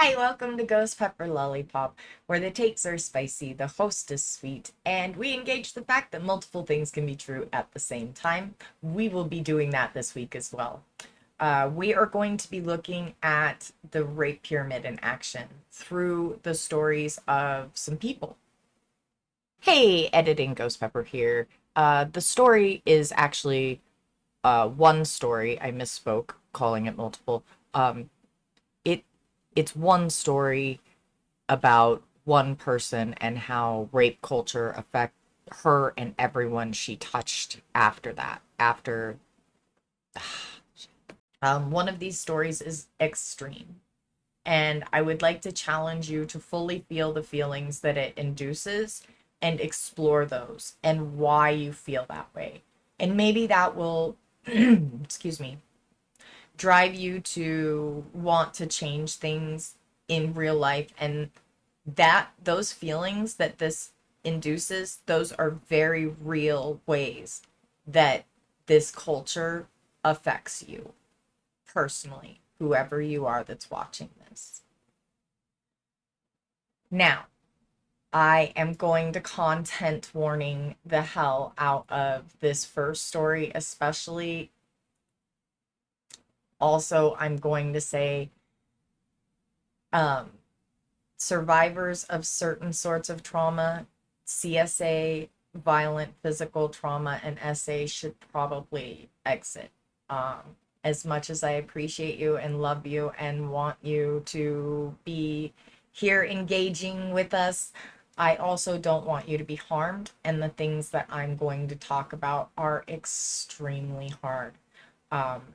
Hi, welcome to Ghost Pepper Lollipop, where the takes are spicy, the host is sweet, and we engage the fact that multiple things can be true at the same time. We will be doing that this week as well. We are going to be looking at the rape pyramid in action through the stories of some people. Hey, editing Ghost Pepper here. The story is actually one story. I misspoke calling it multiple. It it's one story about one person and how rape culture affect her and everyone she touched after that. After one of these stories is extreme, and I would like to challenge you to fully feel the feelings that it induces and explore those and why you feel that way. And maybe that will, excuse me, drive you to want to change things in real life. And that those feelings that this induces, those are very real ways that this culture affects you personally, whoever you are that's watching this. Now, I am going to content warning the hell out of this first story, especially. Also, I'm going to say um survivors of certain sorts of trauma, CSA, violent physical trauma, and SA should probably exit. As much as I appreciate you and love you and want you to be here engaging with us, I also don't want you to be harmed. And the things that I'm going to talk about are extremely hard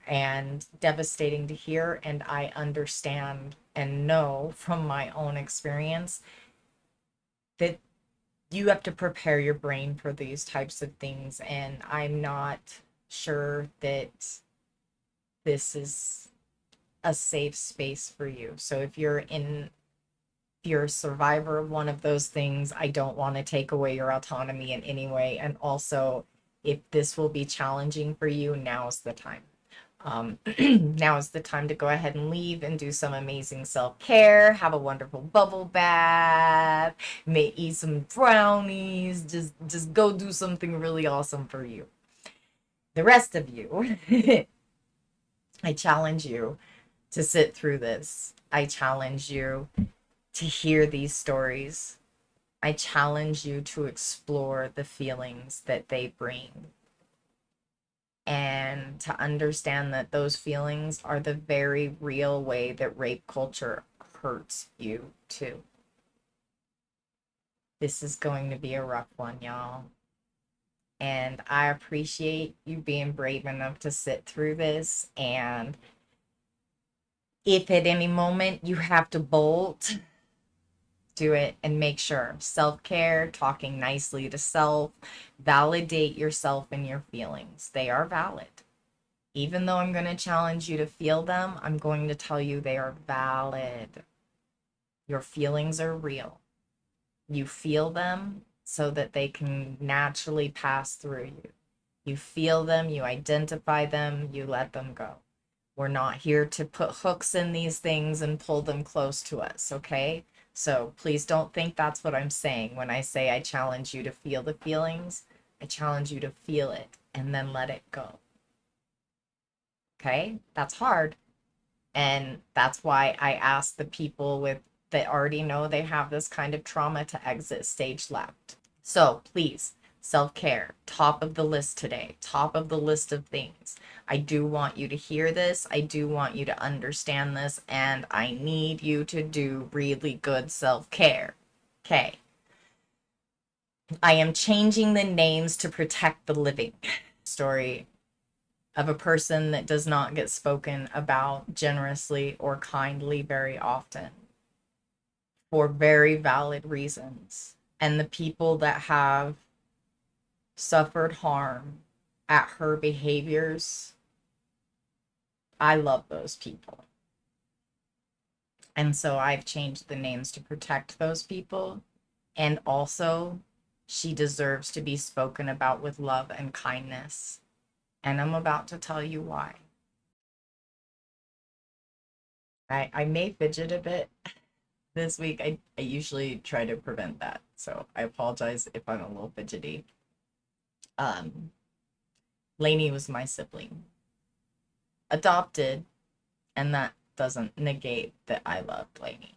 and devastating to hear. And I understand and know from my own experience that you have to prepare your brain for these types of things. And I'm not sure that this is a safe space for you. So if you're a survivor of one of those things, I don't want to take away your autonomy in any way. And also, if this will be challenging for you, now's the time. Now is the time to go ahead and leave and do some amazing self-care, have a wonderful bubble bath, may eat some brownies, just go do something really awesome for you. The rest of you, I challenge you to sit through this. I challenge you to hear these stories. I challenge you to explore the feelings that they bring and to understand that those feelings are the very real way that rape culture hurts you too. This is going to be a rough one, y'all. And I appreciate you being brave enough to sit through this. And if at any moment you have to bolt, do it and make sure. Self care, talking nicely to self, validate yourself and your feelings. They are valid. Even though I'm going to challenge you to feel them, I'm going to tell you they are valid. Your feelings are real. You feel them so that they can naturally pass through you. You feel them, you identify them, you let them go. We're not here to put hooks in these things and pull them close to us, okay? So please don't think that's what I'm saying when I say I challenge you to feel the feelings. I challenge you to feel it and then let it go. Okay? That's hard. And that's why I ask the people with that already know they have this kind of trauma to exit stage left. So please, self-care, top of the list today, top of the list of things. I do want you to hear this. I do want you to understand this. And I need you to do really good self-care. Okay. I am changing the names to protect the living. Story of a person that does not get spoken about generously or kindly very often for very valid reasons. And the people that have suffered harm at her behaviors, I love those people. And so I've changed the names to protect those people. And also, she deserves to be spoken about with love and kindness. And I'm about to tell you why. I may fidget a bit this week. I usually try to prevent that. So I apologize if I'm a little fidgety. Um, Lainey was my sibling, adopted, and that doesn't negate that I loved Lainey.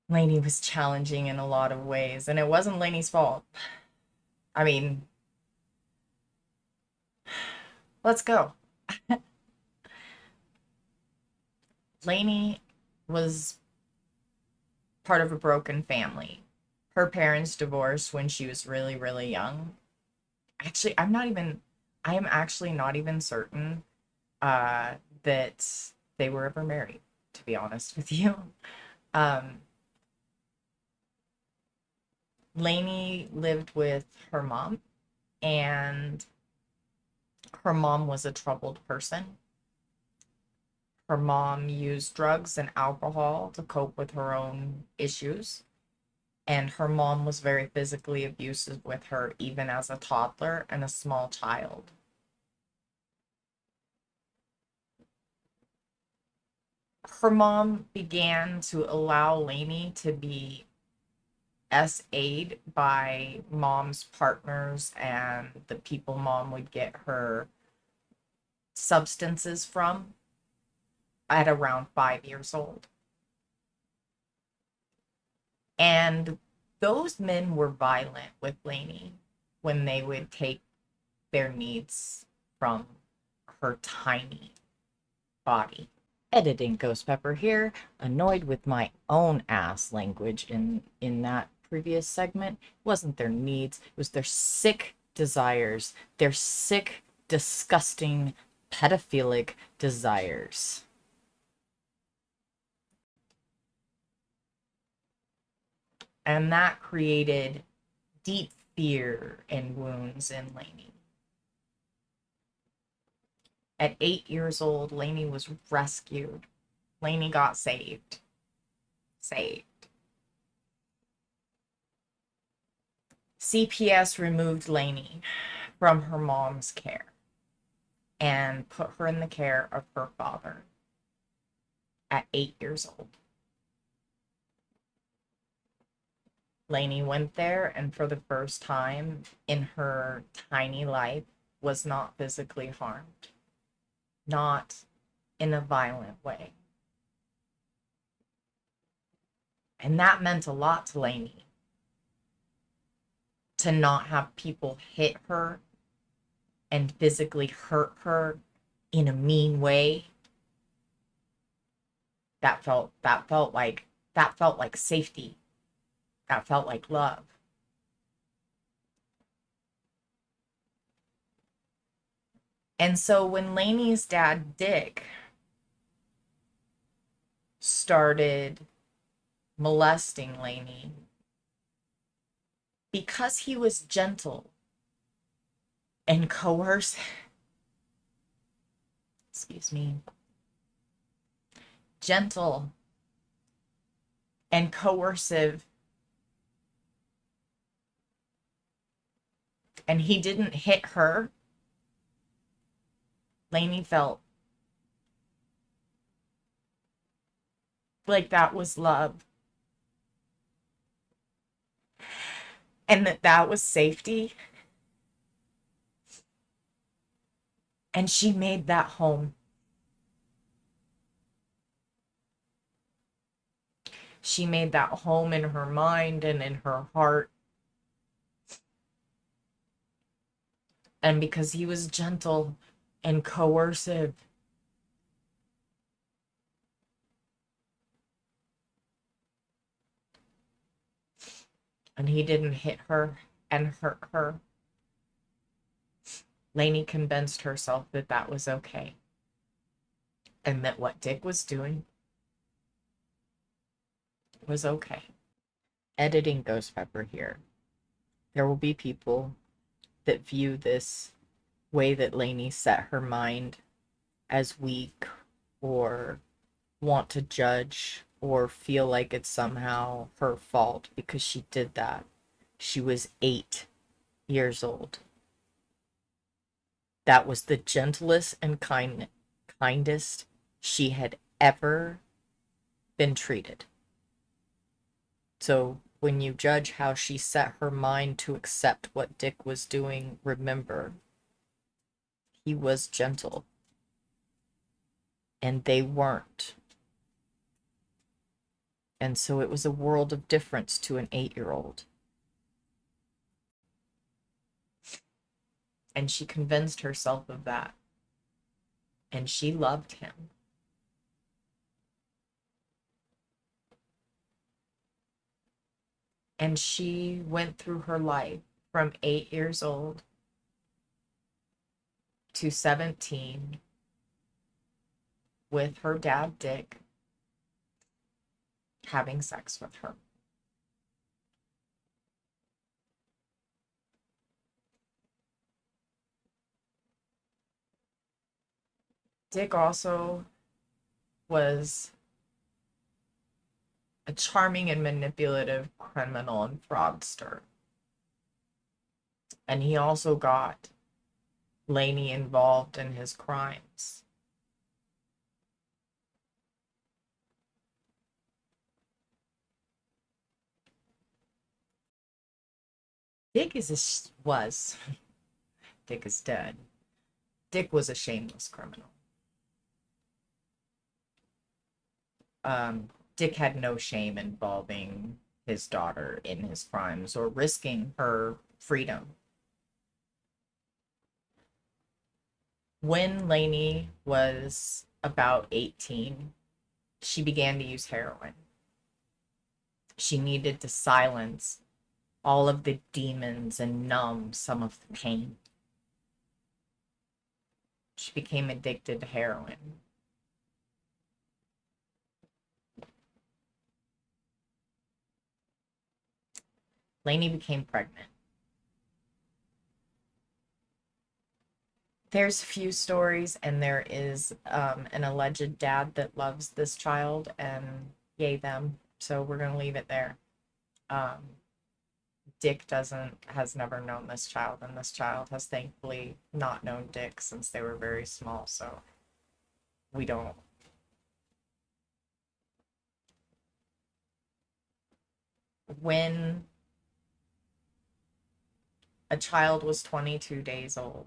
Lainey was challenging in a lot of ways, and it wasn't Lainey's fault. I mean, let's go. Lainey was part of a broken family. Her parents divorced when she was really, really young. Actually, I am actually not even certain uh, that they were ever married, to be honest with you. Um, Lainey lived with her mom, and her mom was a troubled person. Her mom used drugs and alcohol to cope with her own issues. And her mom was very physically abusive with her, even as a toddler and a small child. Her mom began to allow Lainey to be SA'd by mom's partners and the people mom would get her substances from at around 5 years old. And those men were violent with Lainey when they would take their needs from her tiny body. Editing Ghost Pepper here, annoyed with my own ass language in that previous segment. It wasn't their needs, it was their sick desires, their sick, disgusting, pedophilic desires. And that created deep fear and wounds in Lainey. At 8 years old, Lainey was rescued. Lainey got saved. Saved. CPS removed Lainey from her mom's care and put her in the care of her father at 8 years old. Lainey went there and for the first time in her tiny life was not physically harmed, not in a violent way. And that meant a lot to Lainey, to not have people hit her and physically hurt her in a mean way. That felt like safety. That felt like love. And so when Lainey's dad, Dick, started molesting Lainey, because he was gentle and coercive, excuse me, gentle and coercive, and he didn't hit her, Lainey felt like that was love and that was safety. And she made that home. She made that home in her mind and in her heart. And because he was gentle and coercive, and he didn't hit her and hurt her, Lainey convinced herself that that was okay. And that what Dick was doing was okay. Editing Ghost Pepper here. There will be people that view this way that Lainey set her mind as weak or want to judge or feel like it's somehow her fault because she did that. She was 8 years old. That was the gentlest and kindest she had ever been treated. So when you judge how she set her mind to accept what Dick was doing, remember, he was gentle, and they weren't. And so it was a world of difference to an 8-year-old. And she convinced herself of that. And she loved him. And she went through her life from 8 years old to 17 with her dad, Dick, having sex with her. Dick also was a charming and manipulative criminal and fraudster. And he also got Lainey involved in his crimes. Dick was Dick is dead. Dick was a shameless criminal. Dick had no shame involving his daughter in his crimes or risking her freedom. When Lainey was about 18, she began to use heroin. She needed to silence all of the demons and numb some of the pain. She became addicted to heroin. Lainey became pregnant. There's few stories, and there is an alleged dad that loves this child, and yay them. So we're gonna leave it there. Dick has never known this child, and this child has thankfully not known Dick since they were very small. So we don't. When a child was 22 days old,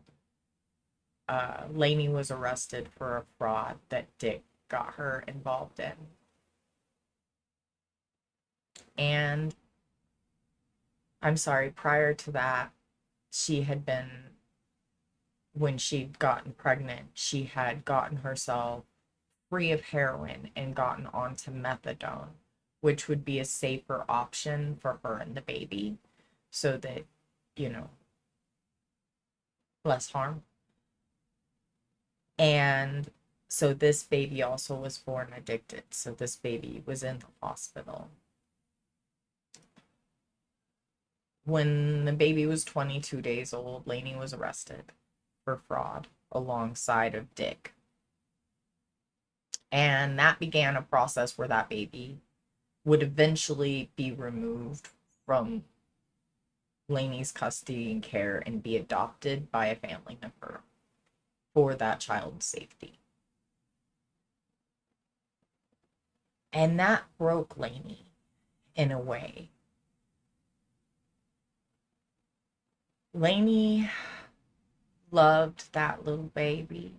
Lainey was arrested for a fraud that Dick got her involved in. And I'm sorry, prior to that, she had been, when she'd gotten pregnant, she had gotten herself free of heroin and gotten onto methadone, which would be a safer option for her and the baby so that, you know, less harm. And so this baby also was born addicted. So this baby was in the hospital. When the baby was 22 days old, Lainey was arrested for fraud alongside of Dick. And that began a process where that baby would eventually be removed from Lainey's custody and care and be adopted by a family member for that child's safety. And that broke Lainey in a way. Lainey loved that little baby.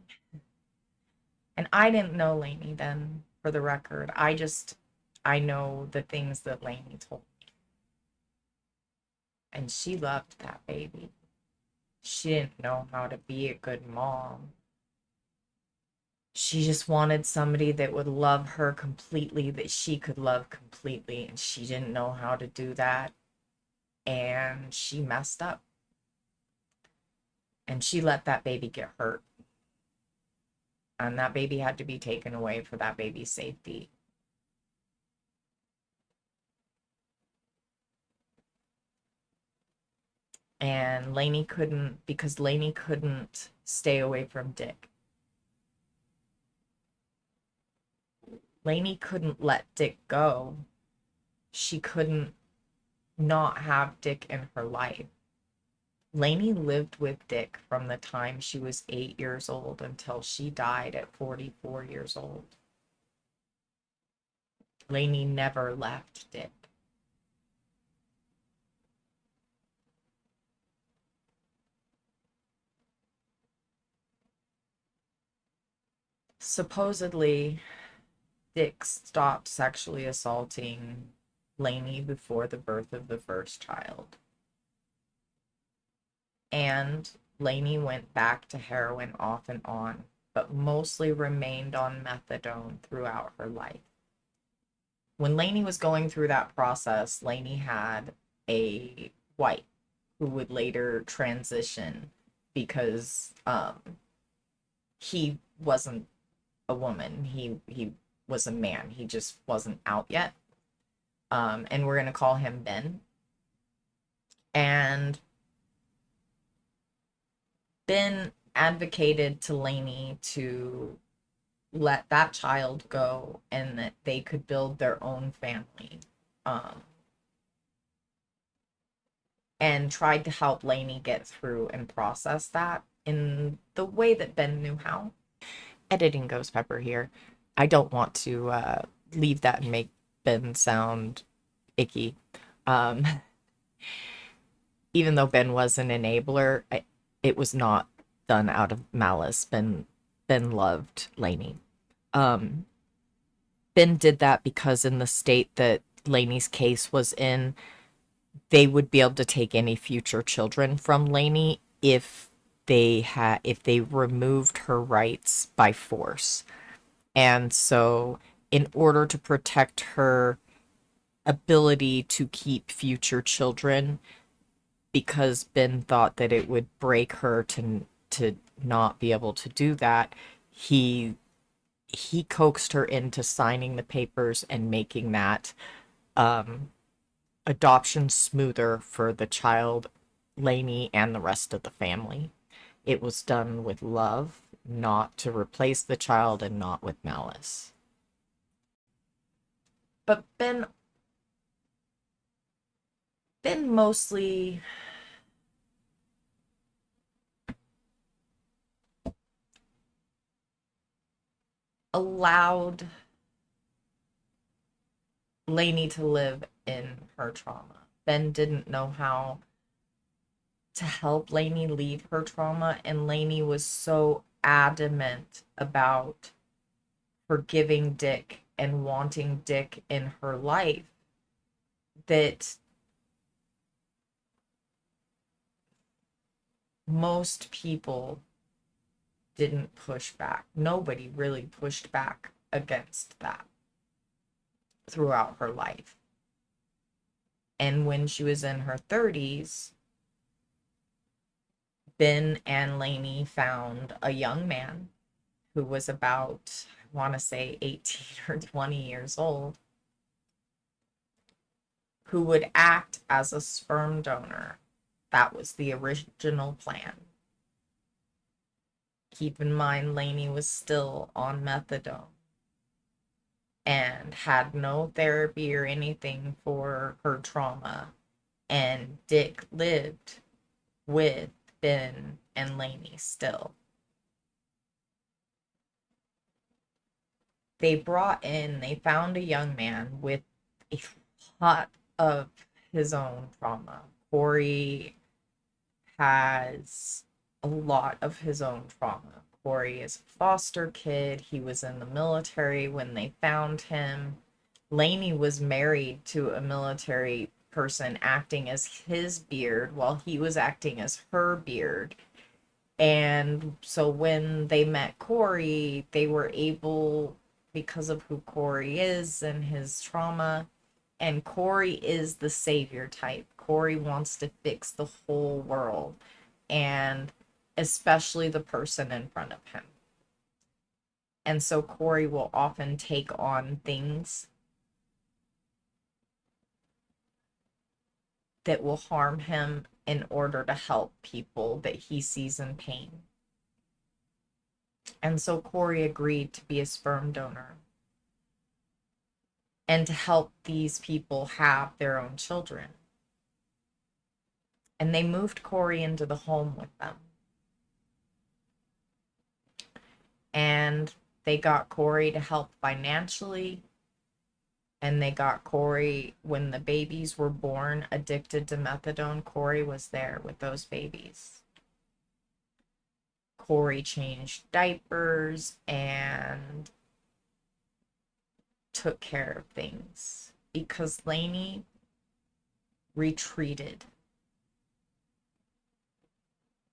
And I didn't know Lainey then, for the record. I know the things that Lainey told me. And she loved that baby. She didn't know how to be a good mom. She just wanted somebody that would love her completely, that she could love completely. And she didn't know how to do that. And she messed up. And she let that baby get hurt. And that baby had to be taken away for that baby's safety. And Lainey couldn't, because Lainey couldn't stay away from Dick. Lainey couldn't let Dick go. She couldn't not have Dick in her life. Lainey lived with Dick from the time she was 8 years old until she died at 44 years old. Lainey never left Dick. Supposedly, Dick stopped sexually assaulting Lainey before the birth of the first child. And Lainey went back to heroin off and on, but mostly remained on methadone throughout her life. When Lainey was going through that process, Lainey had a wife who would later transition because he wasn't a woman. He was a man. He just wasn't out yet. And we're gonna call him Ben. And Ben advocated to Lainey to let that child go and that they could build their own family. Um, and tried to help Lainey get through and process that in the way that Ben knew how. Editing Ghost Pepper here. I don't want to leave that and make Ben sound icky. Um, even though Ben was an enabler, it was not done out of malice. Ben loved Lainey. Um, Ben did that because in the state that Lainey's case was in, they would be able to take any future children from Lainey if they removed her rights by force. And so in order to protect her ability to keep future children, because Ben thought that it would break her to not be able to do that, he coaxed her into signing the papers and making that um, adoption smoother for the child, Lainey, and the rest of the family. It was done with love, not to replace the child and not with malice. But Ben mostly allowed Lainey to live in her trauma. Ben didn't know how to help Lainey leave her trauma, and Lainey was so adamant about forgiving Dick and wanting Dick in her life that most people didn't push back. Nobody really pushed back against that throughout her life. And when she was in her 30s, Ben and Lainey found a young man who was about, I want to say, 18 or 20 years old, who would act as a sperm donor. That was the original plan. Keep in mind, Lainey was still on methadone and had no therapy or anything for her trauma. And Dick lived with Ben and Lainey still. They found a young man with a lot of his own trauma. Corey has a lot of his own trauma. Corey is a foster kid. He was in the military when they found him. Lainey was married to a military person acting as his beard while he was acting as her beard. And so when they met Corey, they were able, because of who Corey is and his trauma, and Corey is the savior type. Corey wants to fix the whole world, and especially the person in front of him. And so Corey will often take on things that will harm him in order to help people that he sees in pain. And so Corey agreed to be a sperm donor and to help these people have their own children. And they moved Corey into the home with them. And they got Corey to help financially. And they got Corey, when the babies were born addicted to methadone, Corey was there with those babies. Corey changed diapers and took care of things because Lainey retreated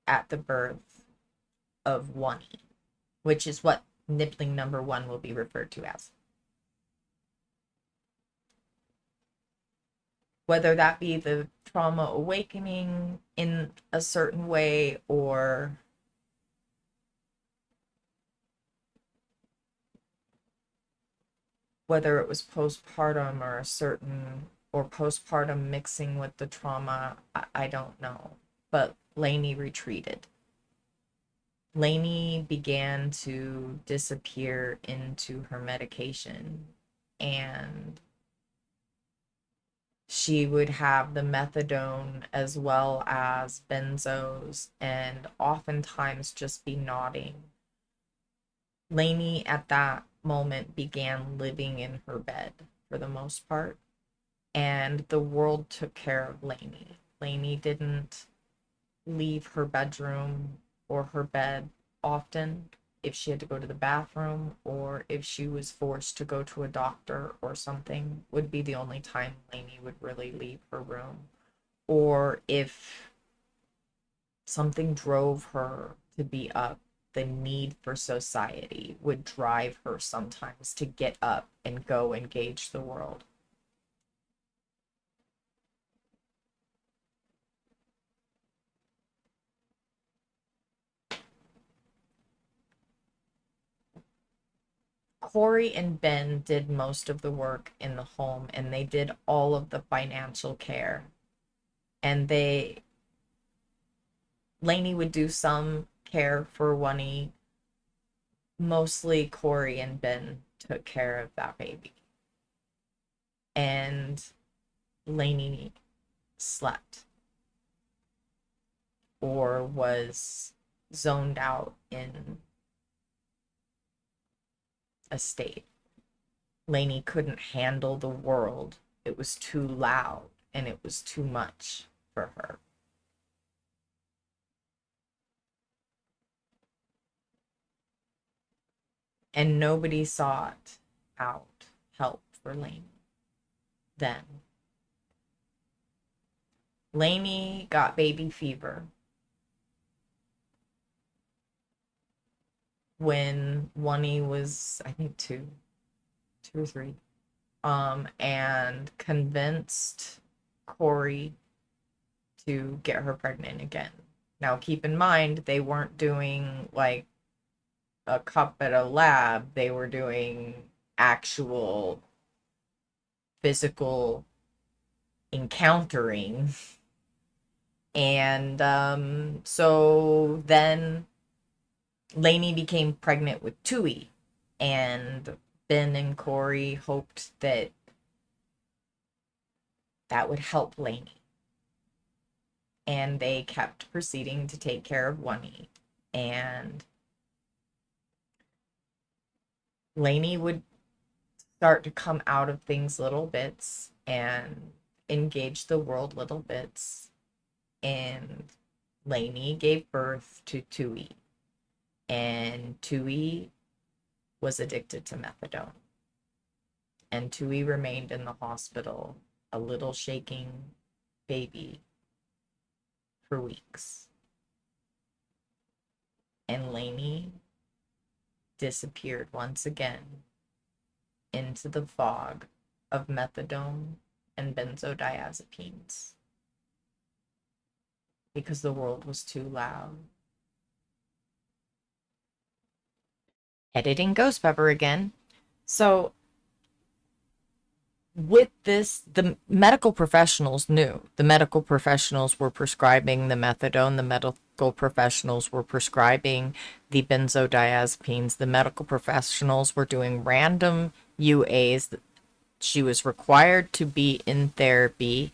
at the birth of Wani, which is what nibbling number 1 will be referred to as. Whether that be the trauma awakening in a certain way, or whether it was postpartum or a certain, or postpartum mixing with the trauma, I don't know. But Lainey retreated. Lainey began to disappear into her medication, and she would have the methadone as well as benzos, and oftentimes just be nodding. Lainey at that moment began living in her bed for the most part, and the world took care of Lainey. Lainey didn't leave her bedroom or her bed often. If she had to go to the bathroom or if she was forced to go to a doctor or something, would be the only time Lainey would really leave her room. Or if something drove her to be up, the need for society would drive her sometimes to get up and go engage the world. Corey and Ben did most of the work in the home, and they did all of the financial care. And Lainey would do some care for Wani. Mostly Corey and Ben took care of that baby. And Lainey slept or was zoned out in a state. Lainey couldn't handle the world. It was too loud and it was too much for her. And nobody sought out help for Lainey then. Lainey got baby fever when Wani was, I think, two or three, and convinced Corey to get her pregnant again. Now, keep in mind, they weren't doing like a cup at a lab, they were doing actual physical encountering. And so then Lainey became pregnant with Tui, and Ben and Corey hoped that that would help Lainey. And they kept proceeding to take care of Wani. And Lainey would start to come out of things little bits and engage the world little bits. And Lainey gave birth to Tui. And Tui was addicted to methadone. And Tui remained in the hospital, a little shaking baby, for weeks. And Lainey disappeared once again into the fog of methadone and benzodiazepines because the world was too loud. Editing Ghost Pepper again. So with this, the medical professionals knew. The medical professionals were prescribing the methadone. The medical professionals were prescribing the benzodiazepines. The medical professionals were doing random UAs. She was required to be in therapy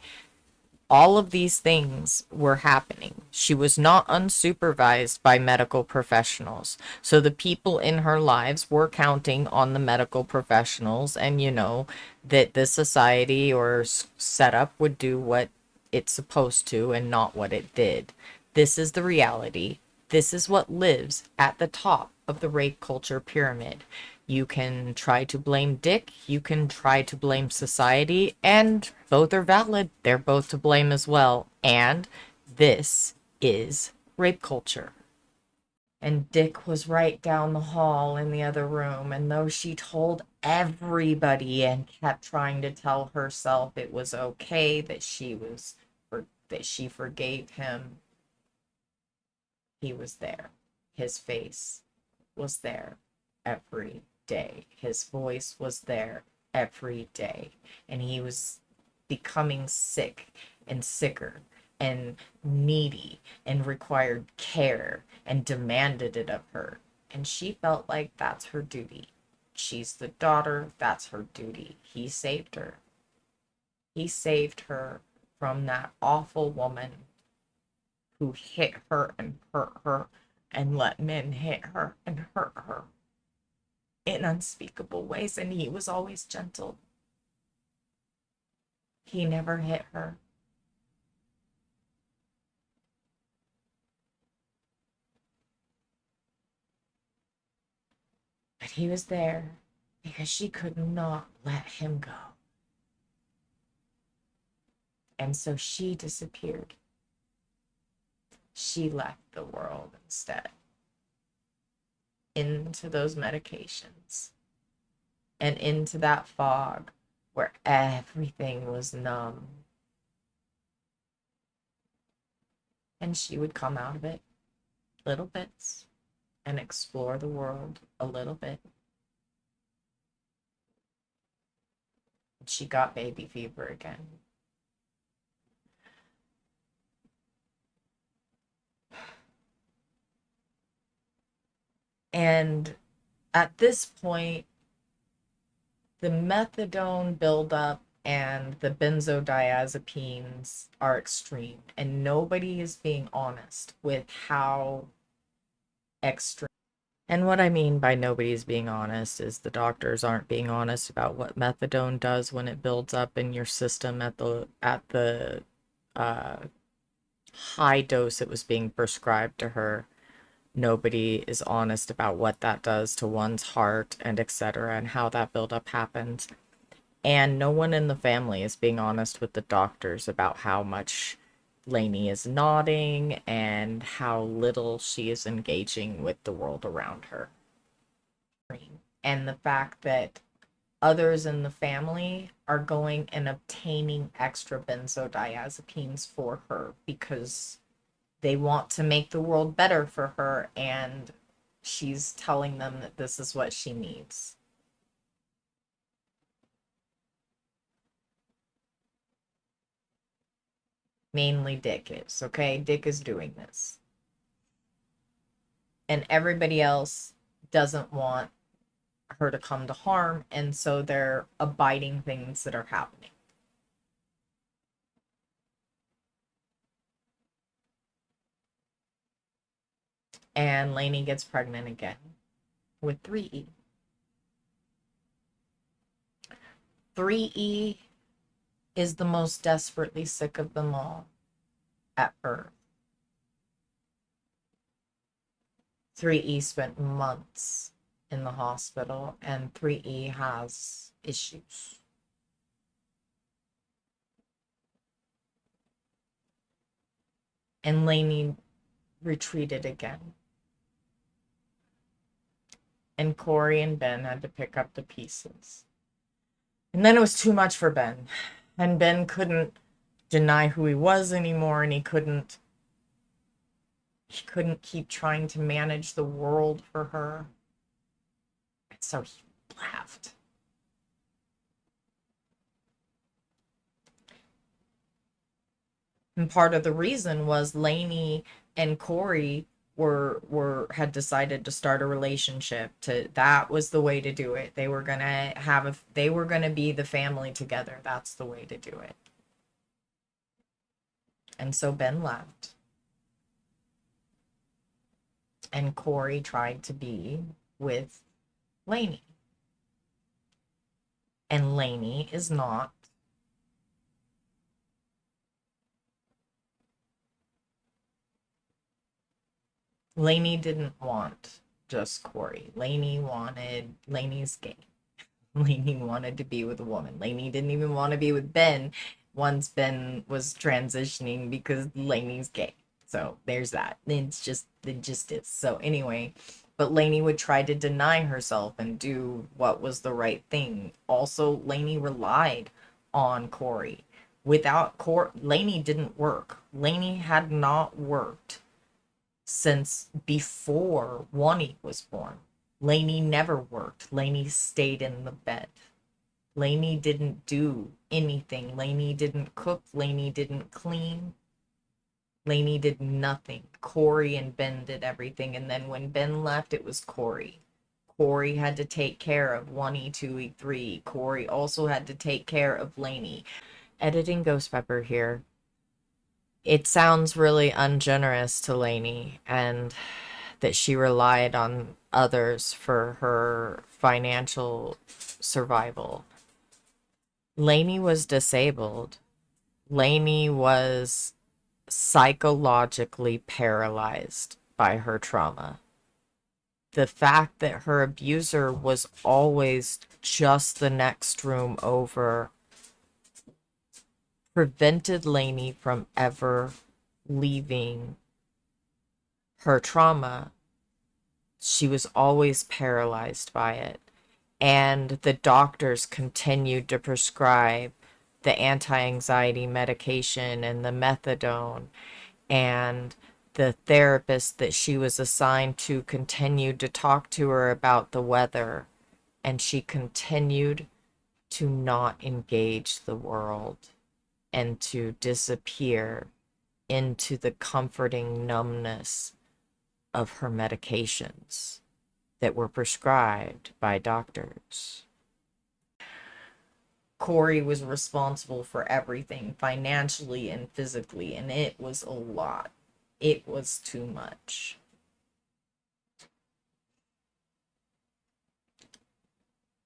All of these things were happening. She was not unsupervised by medical professionals. So the people in her lives were counting on the medical professionals, and that the society or setup would do what it's supposed to and not what it did. This is the reality. This is what lives at the top of the rape culture pyramid. You can try to blame Dick, you can try to blame society, and both are valid. They're both to blame as well. And this is rape culture. And Dick was right down the hall in the other room. And though she told everybody and kept trying to tell herself it was okay that that she forgave him, he was there. His face was there every day. His voice was there every day. And he was becoming sick and sicker and needy and required care and demanded it of her. And she felt like that's her duty. She's the daughter, that's her duty. He saved her. He saved her from that awful woman who hit her and hurt her and let men hit her and hurt her in unspeakable ways. And he was always gentle. He never hit her. But he was there because she could not let him go. And so she disappeared. She left the world instead into those medications and into that fog where everything was numb. And she would come out of it little bits and explore the world a little bit. She got baby fever again. And at this point, the methadone buildup and the benzodiazepines are extreme, and nobody is being honest with how extreme. And what I mean by nobody's being honest is the doctors aren't being honest about what methadone does when it builds up in your system at the uh, high dose it was being prescribed to her. Nobody is honest about what that does to one's heart and etc. and how that buildup happens. And no one in the family is being honest with the doctors about how much Lainey is nodding and how little she is engaging with the world around her. And the fact that others in the family are going and obtaining extra benzodiazepines for her because they want to make the world better for her, and she's telling them that this is what she needs. Mainly Dick is, okay? Dick is doing this. And everybody else doesn't want her to come to harm, and so they're abiding things that are happening. And Lainey gets pregnant again with 3E. 3E is the most desperately sick of them all at birth. 3E spent months in the hospital, and 3E has issues. And Lainey retreated again. And Corey and Ben had to pick up the pieces. And then it was too much for Ben. And Ben couldn't deny who he was anymore, and he couldn't keep trying to manage the world for her. And so he left. And part of the reason was Lainey and Corey had decided to start a relationship. That was the way to do it. They were gonna be the family together. That's the way to do it. And so Ben left. And Corey tried to be with Lainey. And Lainey is not. Lainey didn't want just Corey. Lainey's gay. Lainey wanted to be with a woman. Lainey didn't even want to be with Ben once Ben was transitioning because Lainey's gay. So there's that. It just is. So anyway, but Lainey would try to deny herself and do what was the right thing. Also, Lainey relied on Corey. Without Lainey didn't work. Lainey had not worked since before Wani was born. Lainey never worked. Lainey stayed in the bed. Lainey didn't do anything. Lainey didn't cook. Lainey didn't clean. Lainey did nothing. Corey and Ben did everything. And then when Ben left, it was Corey. Corey had to take care of 1E, 2E, 3. Corey also had to take care of Lainey. Editing Ghost Pepper here. It sounds really ungenerous to Lainey and that she relied on others for her financial survival. Lainey was disabled. Lainey was psychologically paralyzed by her trauma. The fact that her abuser was always just the next room over prevented Lainey from ever leaving her trauma. She was always paralyzed by it. And the doctors continued to prescribe the anti-anxiety medication and the methadone. And the therapist that she was assigned to continued to talk to her about the weather. And she continued to not engage the world and to disappear into the comforting numbness of her medications that were prescribed by doctors. Corey was responsible for everything financially and physically, and it was a lot. It was too much.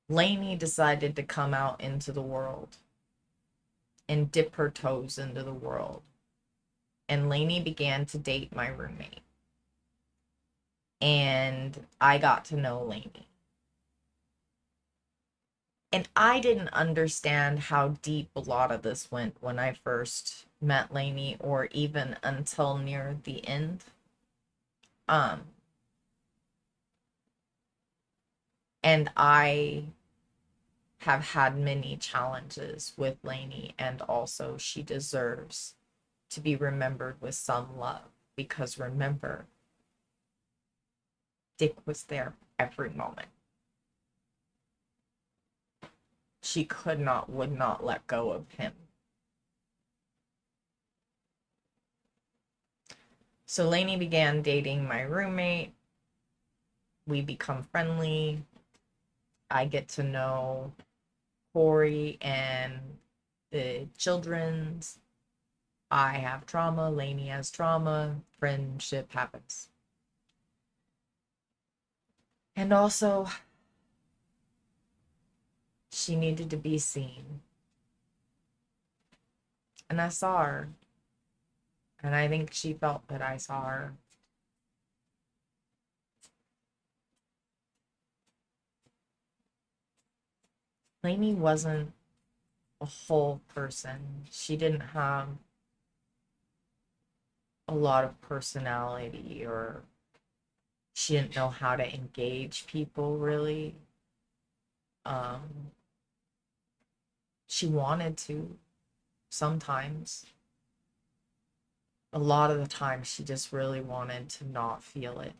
Lainey decided to come out into the world and dip her toes into the world. And Lainey began to date my roommate. And I got to know Lainey. And I didn't understand how deep a lot of this went when I first met Lainey, or even until near the end. And I have had many challenges with Lainey, and also she deserves to be remembered with some love, because remember, Dick was there every moment. She would not let go of him. So Lainey began dating my roommate. We become friendly. I get to know Corey and the children's. I have trauma. Lainey has trauma. Friendship happens. And also, she needed to be seen. And I saw her. And I think she felt that I saw her. Lainey wasn't a whole person. She didn't have a lot of personality, or she didn't know how to engage people really. She wanted to sometimes. A lot of the time she just really wanted to not feel it.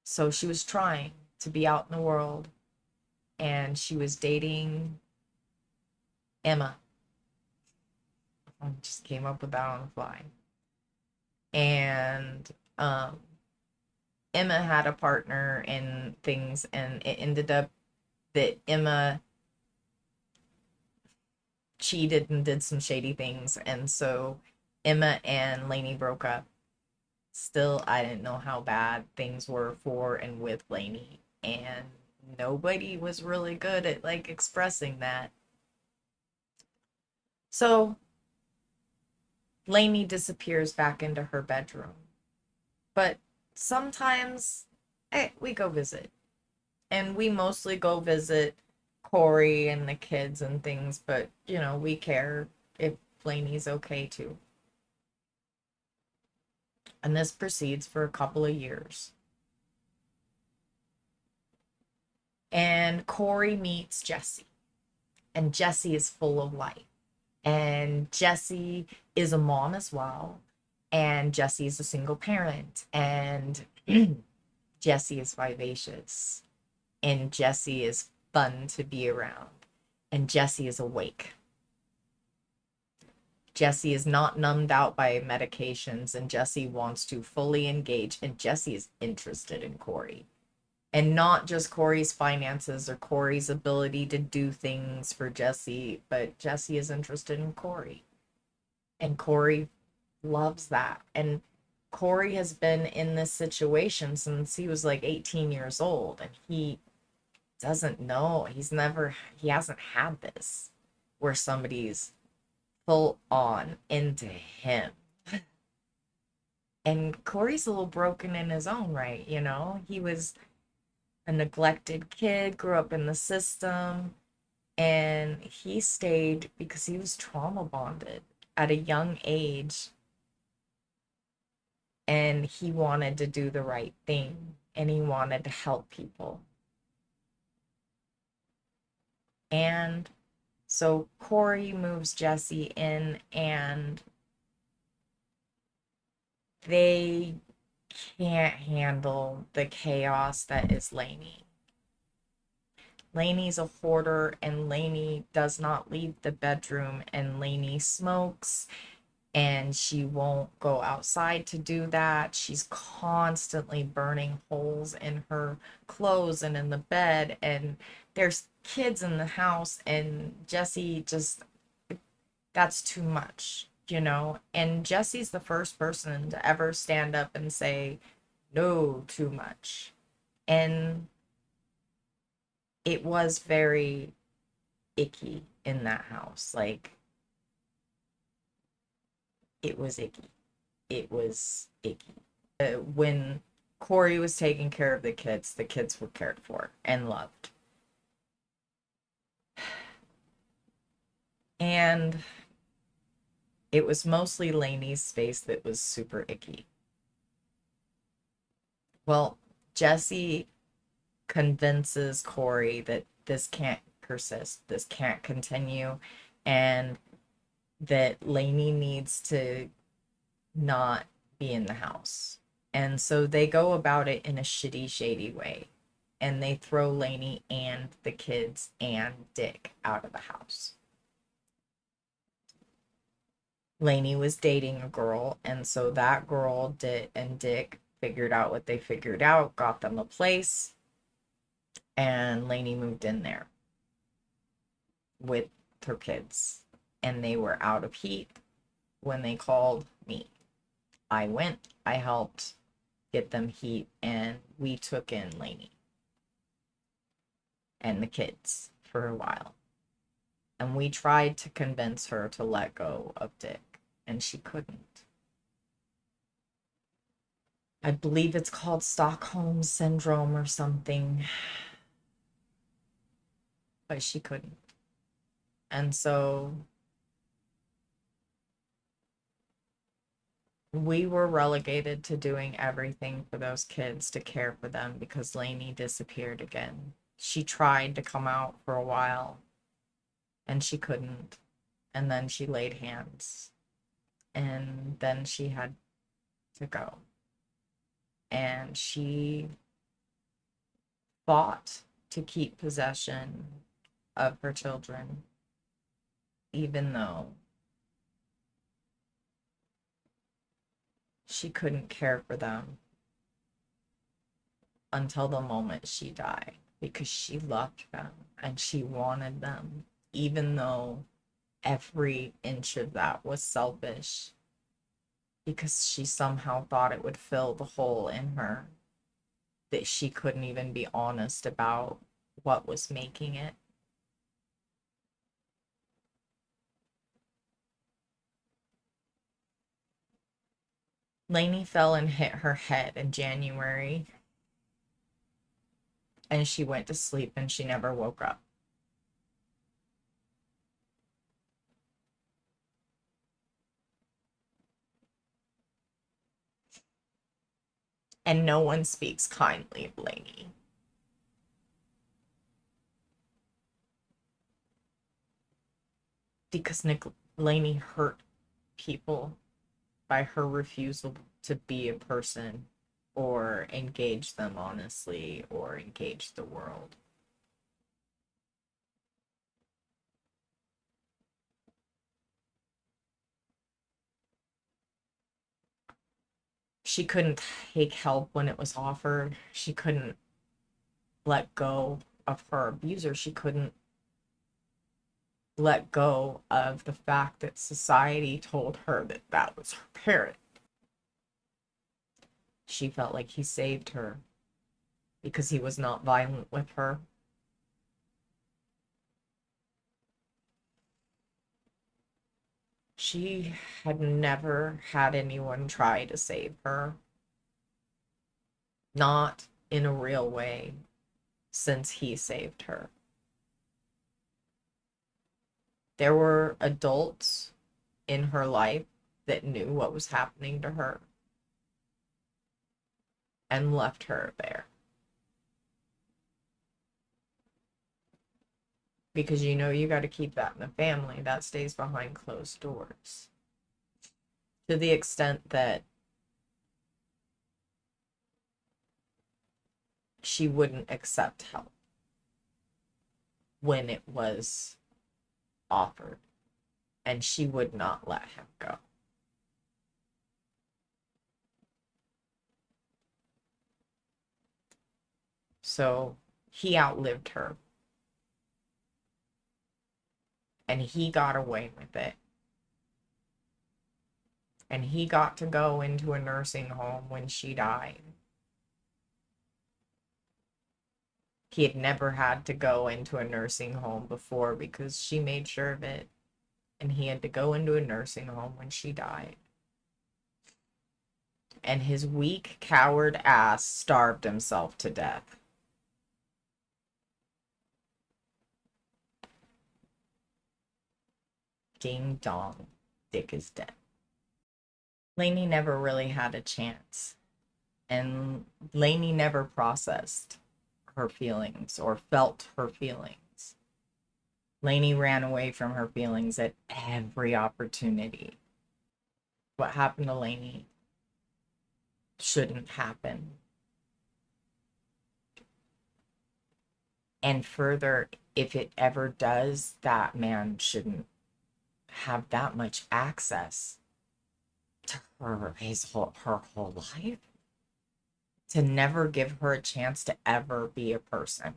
So she was trying to be out in the world, and she was dating Emma. I just came up with that on the fly. And Emma had a partner and things, and it ended up that Emma cheated and did some shady things. And so Emma and Lainey broke up. Still, I didn't know how bad things were for and with Lainey. And nobody was really good at like expressing that. So Lainey disappears back into her bedroom. But sometimes we go visit. And we mostly go visit Corey and the kids and things, but you know, we care if Lainey's okay too. And this proceeds for a couple of years. And Corey meets Jesse, and Jesse is full of life. And Jesse is a mom as well. And Jesse is a single parent. And Jesse is vivacious. And Jesse is fun to be around. And Jesse is awake. Jesse is not numbed out by medications, and Jesse wants to fully engage, and Jesse is interested in Corey. And not just Corey's finances or Corey's ability to do things for Jesse, but Jesse is interested in Corey. And Corey loves that. And Corey has been in this situation since he was like 18 years old, and he doesn't know. He hasn't had this where somebody's full on into him. And Corey's a little broken in his own right, you know? He was a neglected kid, grew up in the system, and he stayed because he was trauma bonded at a young age. And he wanted to do the right thing, and he wanted to help people. And so Corey moves Jesse in, and they can't handle the chaos that is Lainey. Lainey's a hoarder, and Lainey does not leave the bedroom, and Lainey smokes, and she won't go outside to do that. She's constantly burning holes in her clothes and in the bed, and there's kids in the house, and Jesse just, that's too much, you know? And Jesse's the first person to ever stand up and say, no, too much. And it was very icky in that house. Like, it was icky. It was icky. When Corey was taking care of the kids were cared for and loved. And it was mostly Lainey's space that was super icky. Well, Jesse convinces Corey that this can't persist, this can't continue, and that Lainey needs to not be in the house. And so they go about it in a shitty, shady way. And they throw Lainey and the kids and Dick out of the house. Lainey was dating a girl, and so that girl did, and Dick figured out what they figured out, got them a place, and Lainey moved in there with her kids. And they were out of heat when they called me. I went, I helped get them heat, and we took in Lainey and the kids for a while. And we tried to convince her to let go of Dick, and she couldn't. I believe it's called Stockholm Syndrome or something, but she couldn't. And so we were relegated to doing everything for those kids to care for them because Lainey disappeared again. She tried to come out for a while and she couldn't. And then she laid hands. And then she had to go. And she fought to keep possession of her children, even though she couldn't care for them until the moment she died because she loved them and she wanted them, even though every inch of that was selfish because she somehow thought it would fill the hole in her that she couldn't even be honest about what was making it. Lainey fell and hit her head in January, and she went to sleep and she never woke up. And no one speaks kindly of Lainey. Because Lainey hurt people by her refusal to be a person or engage them honestly or engage the world. She couldn't take help when it was offered. She couldn't let go of her abuser. She couldn't let go of the fact that society told her that that was her parent. She felt like he saved her because he was not violent with her. She had never had anyone try to save her, not in a real way, since he saved her. There were adults in her life that knew what was happening to her and left her there. Because you got to keep that in the family. That stays behind closed doors. To the extent that she wouldn't accept help when it was offered, and she would not let him go. So he outlived her, and he got away with it. And he got to go into a nursing home when she died. He had never had to go into a nursing home before because she made sure of it. And he had to go into a nursing home when she died. And his weak, coward ass starved himself to death. Ding dong, Dick is dead. Lainey never really had a chance. And Lainey never processed her feelings or felt her feelings. Lainey ran away from her feelings at every opportunity. What happened to Lainey shouldn't happen. And further, if it ever does, that man shouldn't have that much access to her her whole life. To never give her a chance to ever be a person.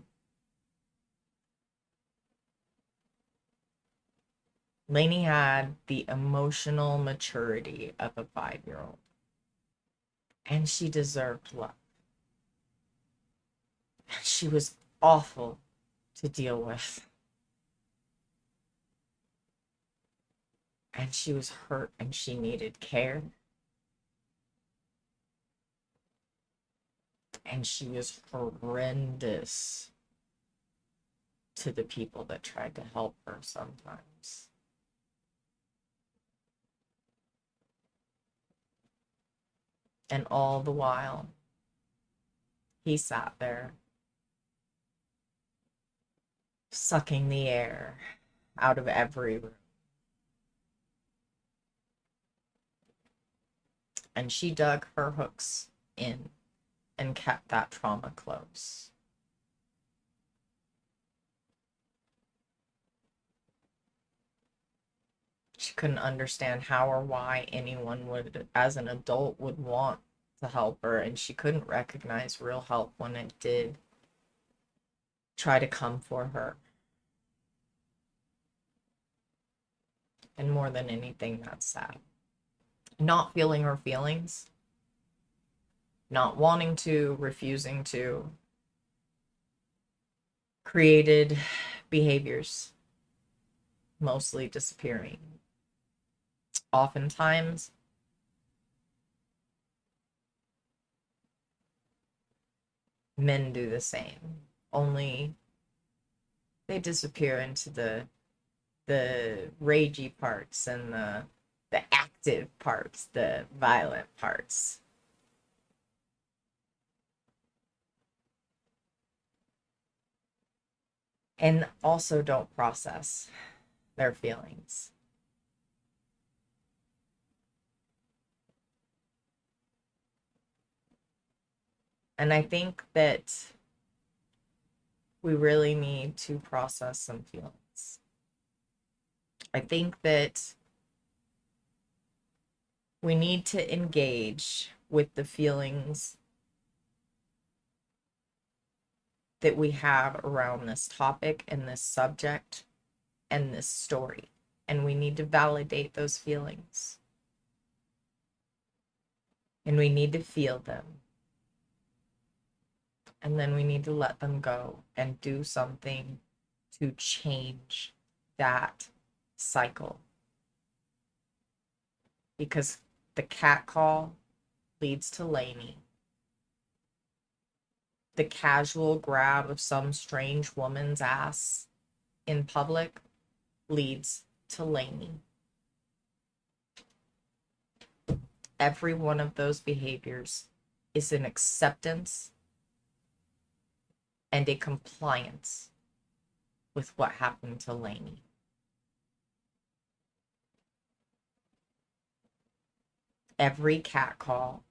Lainey had the emotional maturity of a 5-year-old. And she deserved love. She was awful to deal with. And she was hurt and she needed care. And she was horrendous to the people that tried to help her sometimes. And all the while, he sat there, sucking the air out of every room. And she dug her hooks in and kept that trauma close. She couldn't understand how or why anyone would, as an adult, would want to help her, and she couldn't recognize real help when it did try to come for her. And more than anything, that's sad. Not feeling her feelings, not wanting to, refusing to, created behaviors, mostly disappearing. Oftentimes, men do the same, only they disappear into the ragey parts and the active parts, the violent parts. And also don't process their feelings. And I think that we really need to process some feelings. I think that we need to engage with the feelings that we have around this topic and this subject and this story. And we need to validate those feelings. And we need to feel them. And then we need to let them go and do something to change that cycle. Because the cat call leads to Lainey. The casual grab of some strange woman's ass in public leads to Lainey. Every one of those behaviors is an acceptance and a compliance with what happened to Lainey. Every catcall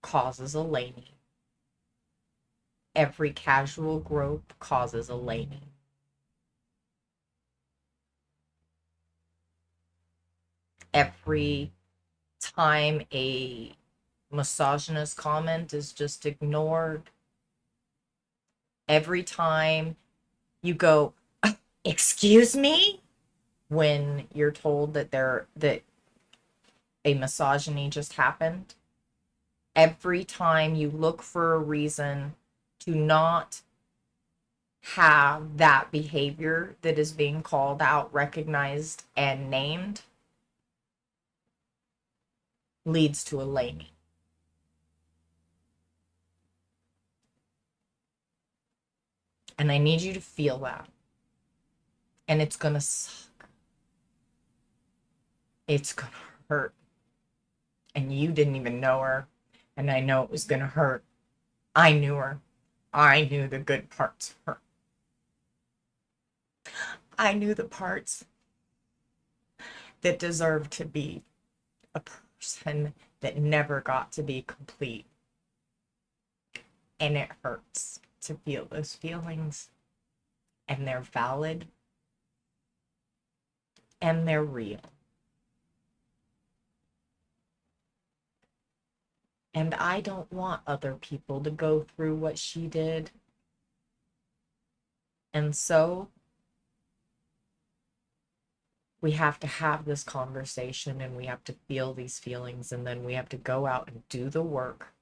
causes a Lainey. Every casual grope causes a Lainey. Every time a misogynist comment is just ignored, every time you go, excuse me, when you're told that a misogyny just happened, every time you look for a reason to not have that behavior that is being called out, recognized, and named, leads to a Lainey. And I need you to feel that. And it's gonna suck. It's gonna hurt. And you didn't even know her. And I know it was gonna hurt. I knew her. I knew the good parts of her. I knew the parts that deserved to be a person that never got to be complete. And it hurts to feel those feelings. And they're valid. And they're real. And I don't want other people to go through what she did. And so we have to have this conversation and we have to feel these feelings, and then we have to go out and do the work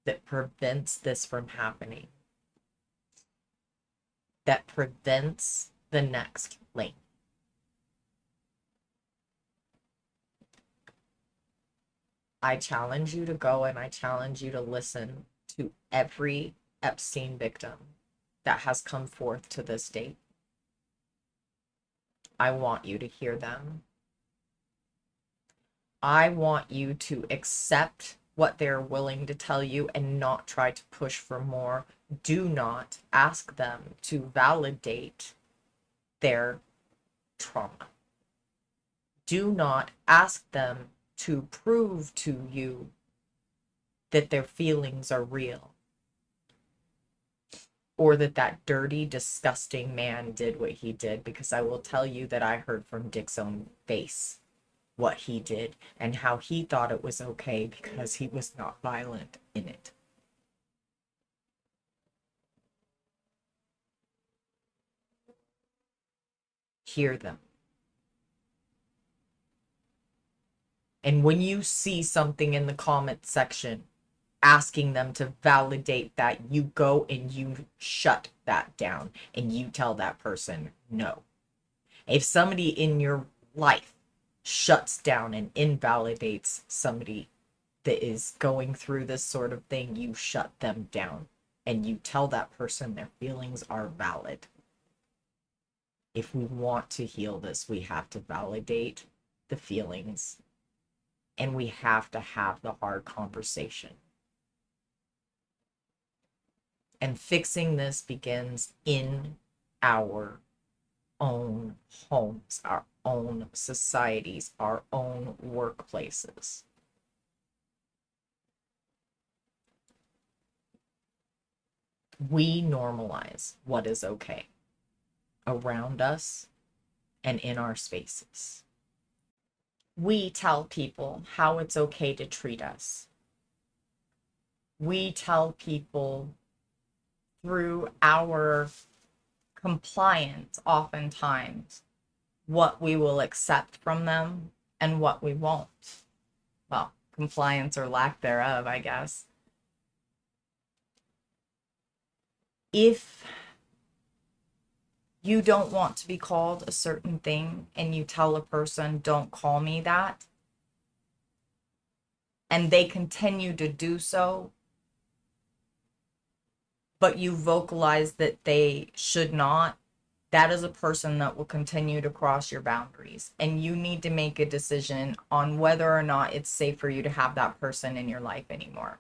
that prevents this from happening, that prevents the next link. I challenge you to go and I challenge you to listen to every Epstein victim that has come forth to this date. I want you to hear them. I want you to accept what they're willing to tell you and not try to push for more. Do not ask them to validate their trauma. Do not ask them to prove to you that their feelings are real, or that that dirty, disgusting man did what he did, because I will tell you that I heard from Dick's own face what he did and how he thought it was okay because he was not violent in it. Hear them. And when you see something in the comment section asking them to validate that, you go and you shut that down and you tell that person no. If somebody in your life shuts down and invalidates somebody that is going through this sort of thing, you shut them down and you tell that person their feelings are valid. If we want to heal this, we have to validate the feelings and we have to have the hard conversation. And fixing this begins in our own homes, our own societies, our own workplaces. We normalize what is okay around us and in our spaces. We tell people how it's okay to treat us. We tell people through our compliance, oftentimes, what we will accept from them and what we won't. Well, compliance or lack thereof, I guess. If you don't want to be called a certain thing and you tell a person, don't call me that, and they continue to do so, but you vocalize that they should not, that is a person that will continue to cross your boundaries. And you need to make a decision on whether or not it's safe for you to have that person in your life anymore.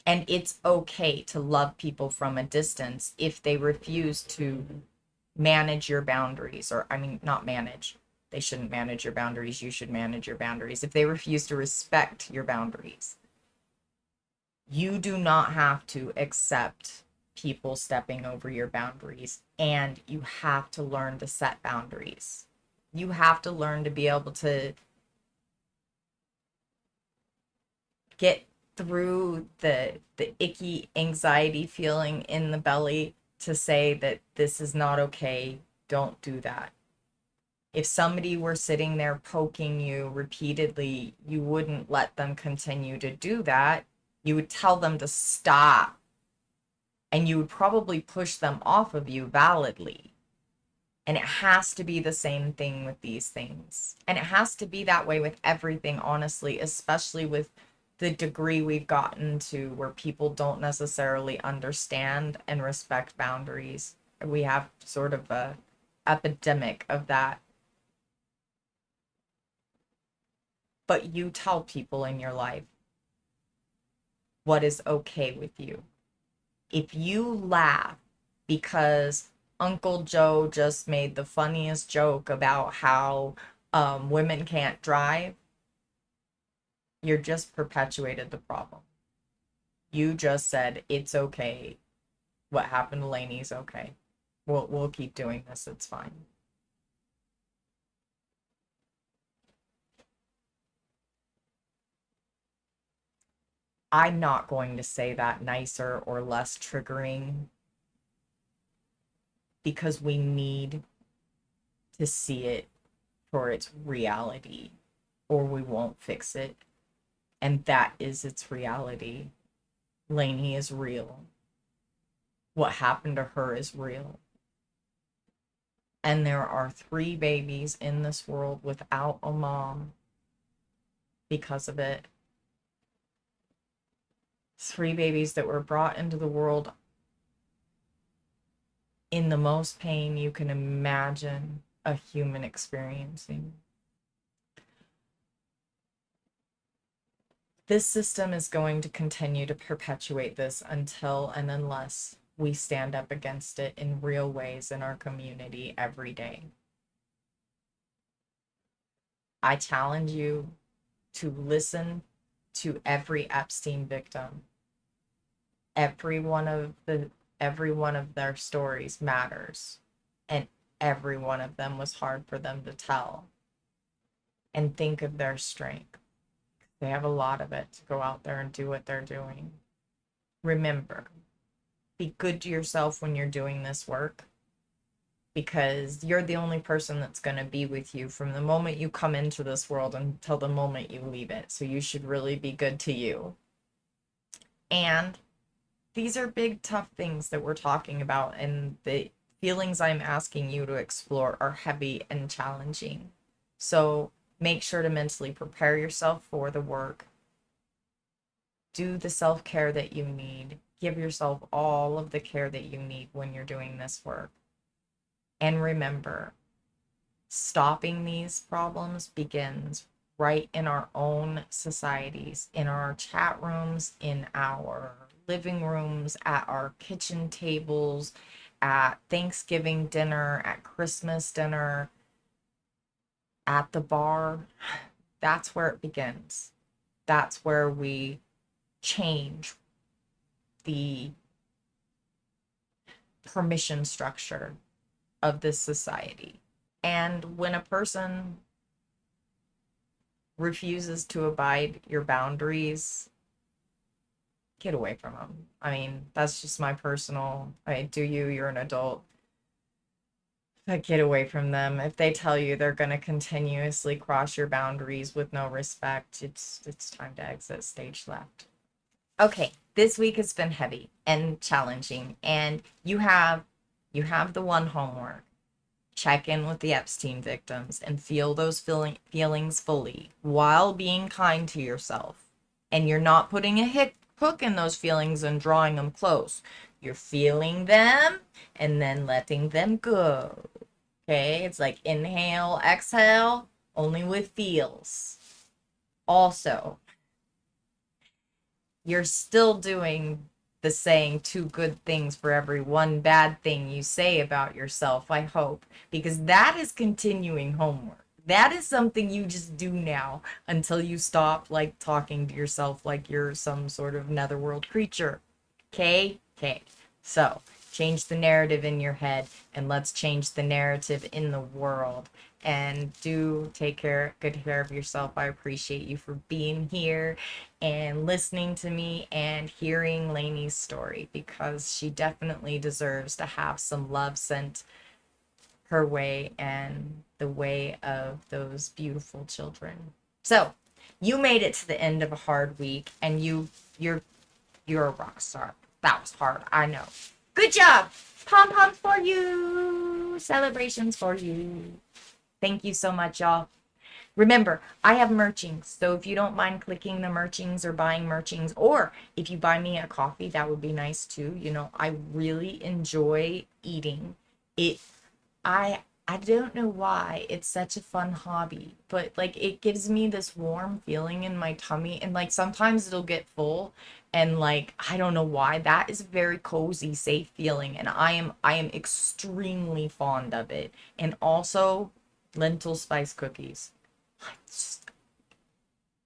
And it's okay to love people from a distance if they refuse to manage your boundaries, or I mean, not manage. They shouldn't manage your boundaries. You should manage your boundaries. If they refuse to respect your boundaries, you do not have to accept people stepping over your boundaries, and you have to learn to set boundaries. You have to learn to be able to get through the icky anxiety feeling in the belly to say that this is not okay, don't do that. If somebody were sitting there poking you repeatedly, you wouldn't let them continue to do that. You would tell them to stop, and you would probably push them off of you validly. And it has to be the same thing with these things. And it has to be that way with everything, honestly, especially with the degree we've gotten to where people don't necessarily understand and respect boundaries. We have sort of a epidemic of that. But you tell people in your life what is okay with you. If you laugh because Uncle Joe just made the funniest joke about how women can't drive, you're just perpetuated the problem. You just said it's okay. What happened to Lainey's okay. We'll keep doing this. It's fine. I'm not going to say that nicer or less triggering because we need to see it for its reality or we won't fix it. And that is its reality. Lainey is real. What happened to her is real. And there are 3 babies in this world without a mom because of it. 3 babies that were brought into the world in the most pain you can imagine a human experiencing. This system is going to continue to perpetuate this until and unless we stand up against it in real ways in our community every day. I challenge you to listen to every Epstein victim. Every one of their stories matters, and every one of them was hard for them to tell. And think of their strength. They have a lot of it to go out there and do what they're doing. Remember, be good to yourself when you're doing this work. because you're the only person that's going to be with you from the moment you come into this world until the moment you leave it. So you should really be good to you. And these are big, tough things that we're talking about, and the feelings I'm asking you to explore are heavy and challenging. So make sure to mentally prepare yourself for the work. Do the self care that you need. Give yourself all of the care that you need when you're doing this work. And remember, stopping these problems begins right in our own societies, in our chat rooms, in our living rooms, at our kitchen tables, at Thanksgiving dinner, at Christmas dinner, at the bar. That's where it begins. That's where we change the permission structure of this society. And when a person refuses to abide your boundaries, get away from them. I mean, that's just my personal, do you, you're an adult. But get away from them. If they tell you they're going to continuously cross your boundaries with no respect, it's time to exit stage left. Okay, this week has been heavy and challenging, and you have the one homework. Check in with the Epstein victims and feel those feelings fully while being kind to yourself. And you're not putting a hook in those feelings and drawing them close. You're feeling them and then letting them go. Okay? It's like inhale, exhale, only with feels. Also, you're still doing the saying two good things for every one bad thing you say about yourself, I hope, because that is continuing homework. That is something you just do now until you stop like talking to yourself like you're some sort of netherworld creature. Okay? Okay. So, change the narrative in your head and let's change the narrative in the world. And do take good care of yourself. I appreciate you for being here and listening to me and hearing Lainey's story, because she definitely deserves to have some love sent her way and the way of those beautiful children. So, you made it to the end of a hard week, and you're a rock star. That was hard, I know. Good job. Pom poms for you. Celebrations for you. Thank you so much, y'all. Remember, I have merchings, so if you don't mind clicking the merchings or buying merchings, or if you buy me a coffee, that would be nice too. You know, I really enjoy eating. It I don't know why it's such a fun hobby, but like it gives me this warm feeling in my tummy, and like sometimes it'll get full, and like I don't know why. That is a very cozy, safe feeling, and I am extremely fond of it. And also lentil spice cookies. Just,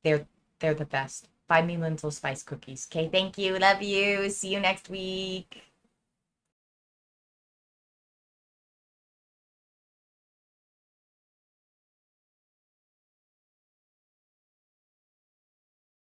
they're they're the best. Buy me lentil spice cookies. Okay, thank you. Love you. See you next week.